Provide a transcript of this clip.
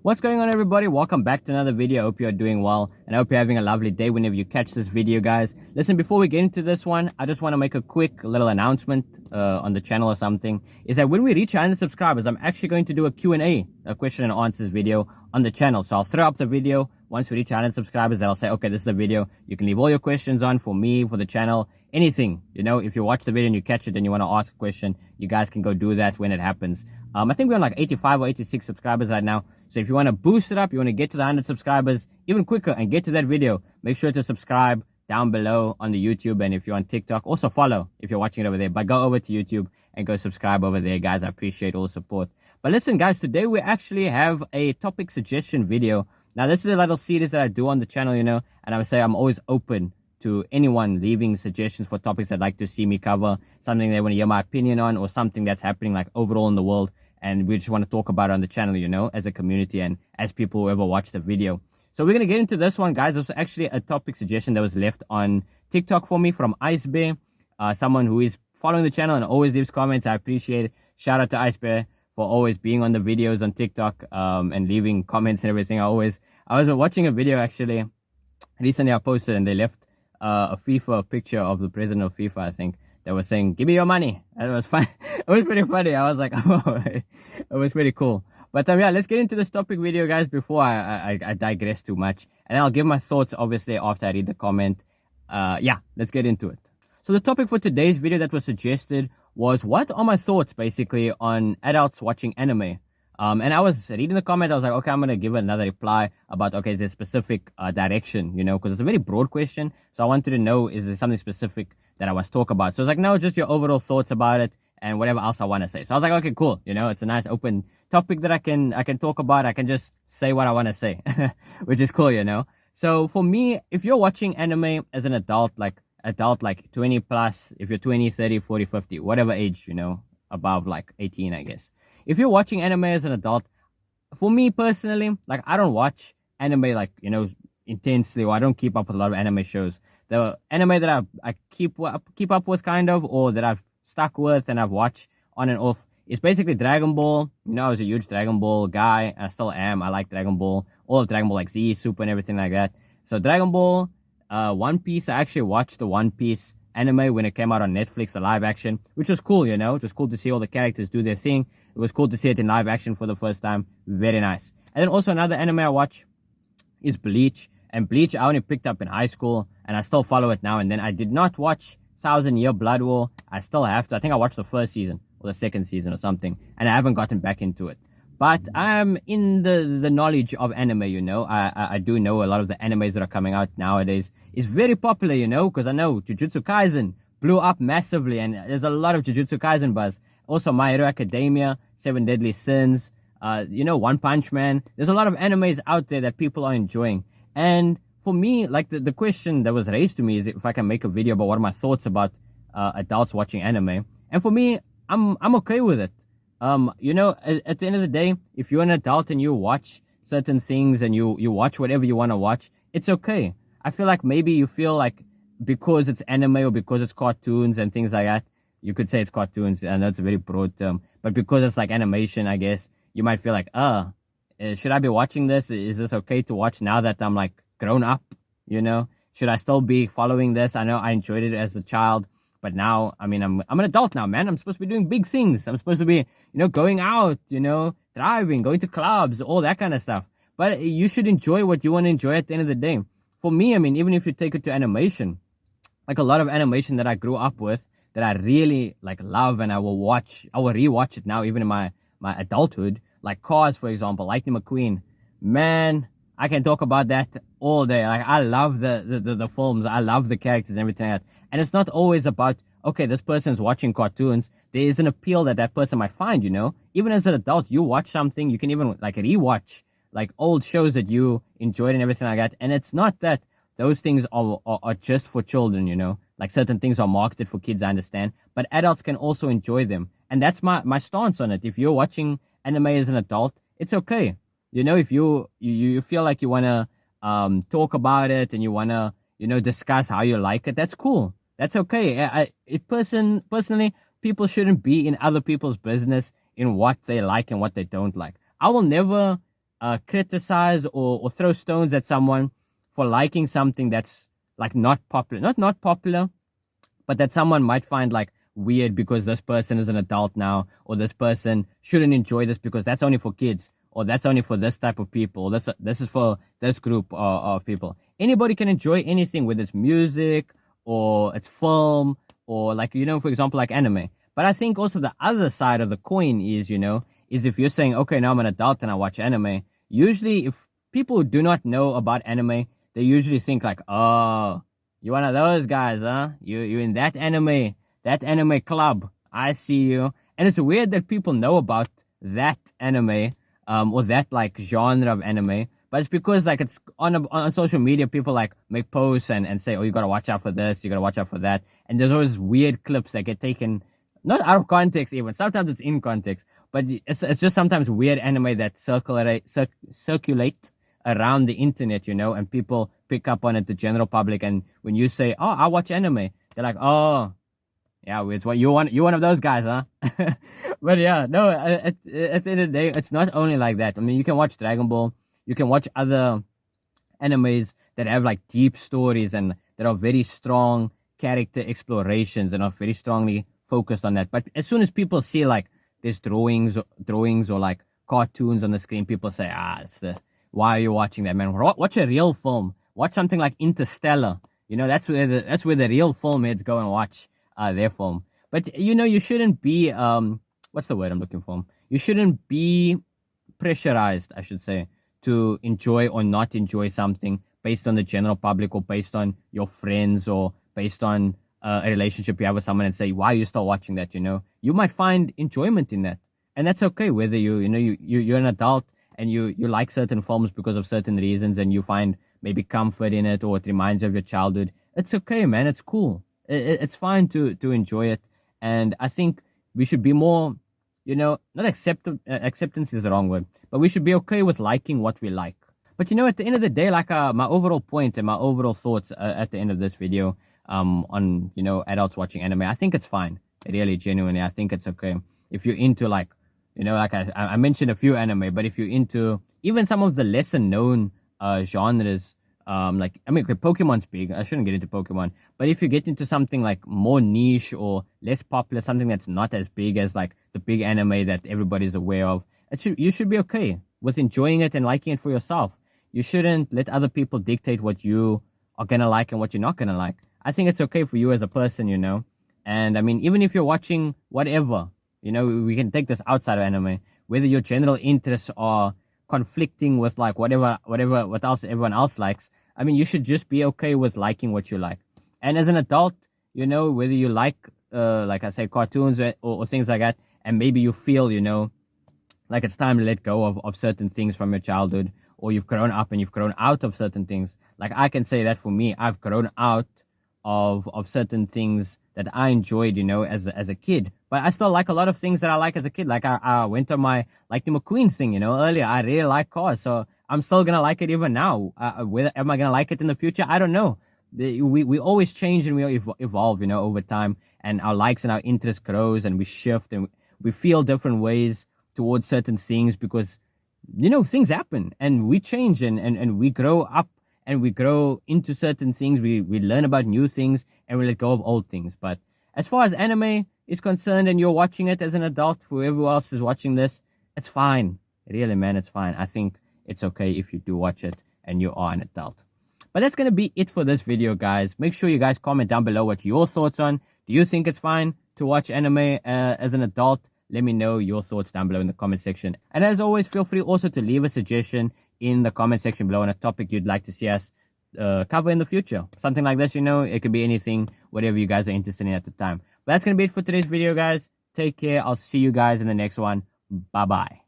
What's going on, everybody? Welcome back to another video. I hope you're doing well, and I hope you're having a lovely day whenever you catch this video, guys. Listen, before we get into this one, I just want to make a quick little announcement on the channel or something. Is that when we reach 100 subscribers, I'm actually going to do a Q&A, a question and answers video on the channel. So I'll throw up the video once we reach 100 subscribers. Then I'll say, okay, this is the video. You can leave all your questions on for me, for the channel, anything. You know, if you watch the video and you catch it and you want to ask a question, you guys can go do that when it happens. I think we're on like 85 or 86 subscribers right now. So if you want to boost it up, you want to get to the 100 subscribers even quicker and get to that video, make sure to subscribe down below on the YouTube. And if you're on TikTok, also follow if you're watching it over there. But go over to YouTube and go subscribe over there, guys. I appreciate all the support. But listen, guys, today we actually have a topic suggestion video. Now, this is a little series that I do on the channel, you know, and I would say I'm always open to anyone leaving suggestions for topics they'd like to see me cover, something they want to hear my opinion on, or something that's happening like overall in the world, and we just want to talk about it on the channel, you know, as a community and as people who ever watch the video. So we're going to get into this one, guys. This was actually a topic suggestion that was left on TikTok for me from IceBear, someone who is following the channel and always leaves comments. I appreciate it. Shout out to IceBear for always being on the videos on TikTok and leaving comments and everything. I was watching a video actually recently I posted, and they left a FIFA picture of the president of FIFA, I think, that was saying, "Give me your money." And it was fun. It was pretty funny. I was like, oh, it was pretty cool. But yeah, let's get into this topic video, guys, before I digress too much. And I'll give my thoughts, obviously, after I read the comment. Yeah, let's get into it. So the topic for today's video that was suggested was, what are my thoughts, basically, on adults watching anime? And I was reading the comment. I was like, okay, I'm going to give another reply about, okay, is there a specific direction, you know, because it's a very broad question. So I wanted to know, is there something specific that I was talk about? So it's like, no, just your overall thoughts about it and whatever else I want to say. So I was like, okay, cool. You know, it's a nice open topic that I can talk about. I can just say what I want to say, which is cool, you know. So for me, if you're watching anime as an adult like 20 plus, if you're 20, 30, 40, 50, whatever age, you know, above like 18, I guess. If you're watching anime as an adult, for me personally, like, I don't watch anime like, you know, intensely, or I don't keep up with a lot of anime shows. The anime that I keep up with, kind of, or that I've stuck with and I've watched on and off, is basically Dragon Ball. You know, I was a huge Dragon Ball guy. I still am. I like Dragon Ball, all of Dragon Ball, like Z, Super, and everything like that. So Dragon Ball, One Piece. I actually watched the One Piece anime when it came out on Netflix, the live action, which was cool, you know. It was cool to see all the characters do their thing. It was cool to see it in live action for the first time. Very nice. And then also another anime I watch is Bleach. And Bleach I only picked up in high school, and I still follow it now and then. I did not watch 1,000-Year Blood War. I still have to. I think I watched the first season or the second season or something, and I haven't gotten back into it. But I'm in the knowledge of anime, you know. I do know a lot of the animes that are coming out nowadays is very popular, you know, because I know Jujutsu Kaisen blew up massively, and there's a lot of Jujutsu Kaisen buzz. Also, My Hero Academia, Seven Deadly Sins, you know, One Punch Man. There's a lot of animes out there that people are enjoying. And for me, like, the question that was raised to me is if I can make a video about what are my thoughts about adults watching anime. And for me, I'm okay with it. You know, at the end of the day, if you're an adult and you watch certain things and you watch whatever you want to watch, it's okay. I feel like maybe you feel like because it's anime or because it's cartoons and things like that, you could say it's cartoons. I know it's a very broad term, but because it's like animation, I guess, you might feel like, should I be watching this? Is this okay to watch now that I'm like grown up? You know, should I still be following this? I know I enjoyed it as a child, but now, I mean, I'm an adult now, man. I'm supposed to be doing big things. I'm supposed to be, you know, going out, you know, driving, going to clubs, all that kind of stuff. But you should enjoy what you want to enjoy at the end of the day. For me, I mean, even if you take it to animation, like a lot of animation that I grew up with, that I really like love, and I will rewatch it now, even in my adulthood, like Cars, for example, Lightning McQueen. Man, I can talk about that all day. Like, I love the films. I love the characters and everything like that. And it's not always about, okay, this person's watching cartoons. There is an appeal that person might find, you know. Even as an adult, you watch something, you can even like rewatch like old shows that you enjoyed and everything like that. And it's not that those things are just for children, you know. Like, certain things are marketed for kids, I understand. But adults can also enjoy them. And that's my stance on it. If you're watching anime as an adult, it's okay. You know, if you feel like you want to talk about it and you want to, you know, discuss how you like it, that's cool. That's okay. Personally, people shouldn't be in other people's business in what they like and what they don't like. I will never criticize or throw stones at someone for liking something that's like not popular, not popular, but that someone might find like weird because this person is an adult now, or this person shouldn't enjoy this because that's only for kids, or that's only for this type of people, or this is for this group of people. Anybody can enjoy anything, whether it's music or it's film or like for example, like anime. But I think also the other side of the coin is is if you're saying, okay, now I'm an adult and I watch anime. Usually, if people do not know about anime, they usually think like, oh, you one of those guys, huh? You in that anime club. I see you. And it's weird that people know about that anime, or that like genre of anime. But it's because like it's on social media, people like make posts and say, oh, you gotta watch out for this, you gotta watch out for that. And there's always weird clips that get taken, not out of context even. Sometimes it's in context, but it's just sometimes weird anime that circulate around the internet, and people pick up on it, the general public. And when you say, oh, I watch anime, they're like, oh, yeah, it's what you want. You one of those guys, huh? But yeah, no. At the end of the day, it's not only like that. I mean, you can watch Dragon Ball. You can watch other animes that have like deep stories and that are very strong character explorations and are very strongly focused on that. But as soon as people see like there's drawings or like cartoons on the screen, people say, why are you watching that, man? Watch a real film. Watch something like Interstellar. That's where the real film heads go and watch their film. But you shouldn't be what's the word I'm looking for? You shouldn't be pressurized, I should say, to enjoy or not enjoy something based on the general public or based on your friends or based on a relationship you have with someone and say, why are you still watching that? You might find enjoyment in that, and that's okay. Whether you're an adult and you like certain films because of certain reasons and you find maybe comfort in it or it reminds you of your childhood, it's okay, man. It's cool. It's fine to enjoy it. And I think we should be more, not acceptance is the wrong word, but we should be okay with liking what we like. But at the end of the day, like my overall point and my overall thoughts at the end of this video, on adults watching anime, I think it's fine. Really, genuinely, I think it's okay if you're into like, like I mentioned a few anime, but if you're into even some of the lesser known genres, like I mean, okay, Pokemon's big. I shouldn't get into Pokemon, but if you get into something like more niche or less popular, something that's not as big as like the big anime that everybody's aware of, you should be okay with enjoying it and liking it for yourself. You shouldn't let other people dictate what you are gonna like and what you're not gonna like. I think it's okay for you as a person, And I mean, even if you're watching whatever, we can take this outside of anime, whether your general interests are conflicting with like what else everyone else likes. I mean, you should just be okay with liking what you like. And as an adult, whether you like I say, cartoons or things like that, and maybe you feel, like it's time to let go of certain things from your childhood, or you've grown up and you've grown out of certain things. Like I can say that for me, I've grown out of certain things that I enjoyed, as a kid. But I still like a lot of things that I like as a kid. Like I went on my Lightning McQueen thing, earlier. I really like cars, so I'm still gonna like it even now. Whether am I gonna like it in the future? I don't know. We always change and we evolve, over time, and our likes and our interest grows and we shift and we feel different ways towards certain things because things happen and we change and we grow up and we grow into certain things. We learn about new things and we let go of old things. But as far as anime is concerned and you're watching it as an adult, whoever else is watching this, it's fine. Really, man, it's fine. I think it's okay if you do watch it and you are an adult. But that's going to be it for this video, guys. Make sure you guys comment down below what your thoughts on. Do you think it's fine to watch anime as an adult? Let me know your thoughts down below in the comment section. And as always, feel free also to leave a suggestion in the comment section below on a topic you'd like to see us cover in the future. Something like this, it could be anything, whatever you guys are interested in at the time. But that's going to be it for today's video, guys. Take care. I'll see you guys in the next one. Bye-bye.